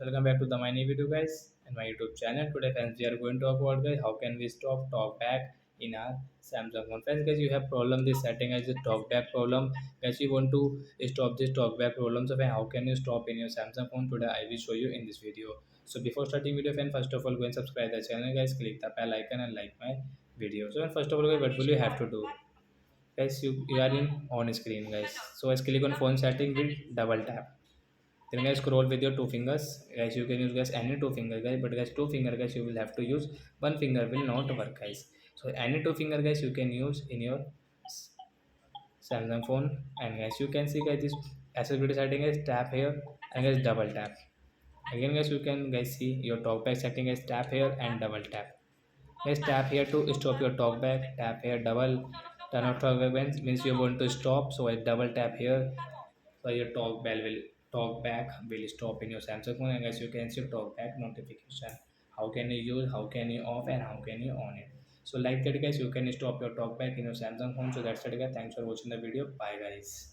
welcome back to the my new video guys and my YouTube channel. Today friends we are going to talk about guys how can we stop talkback in our Samsung phone. Friends guys you have problem this setting as a talkback problem. Guys you want to stop this talkback problem, so how can you stop in your Samsung phone? Today I will show you in this video. So before starting video friend, first of all go and subscribe the channel guys, click the bell icon and like my video. So first of all guys, what will you have to do? Guys you are in on screen guys, so guys click on phone setting with double tap. Then guys scroll with your two fingers. Guys you can use guys any two finger guys, but guys two finger guys you will have to use, one finger will not work guys. So any two finger guys you can use in your Samsung phone. And guys you can see guys this accessibility setting is tap here and guys double tap. Again guys you can guys see your talkback setting is tap here and double tap. Guys tap here to stop your talkback, tap here double turn off talkback means you want to stop, so I double tap here. So your talk back will stop in your Samsung phone, and guys you can see talk back notification. How can you use, how can you off, and how can you on it? So like that guys you can stop your talk back in your Samsung phone. So that's it guys, thanks for watching the video, bye guys.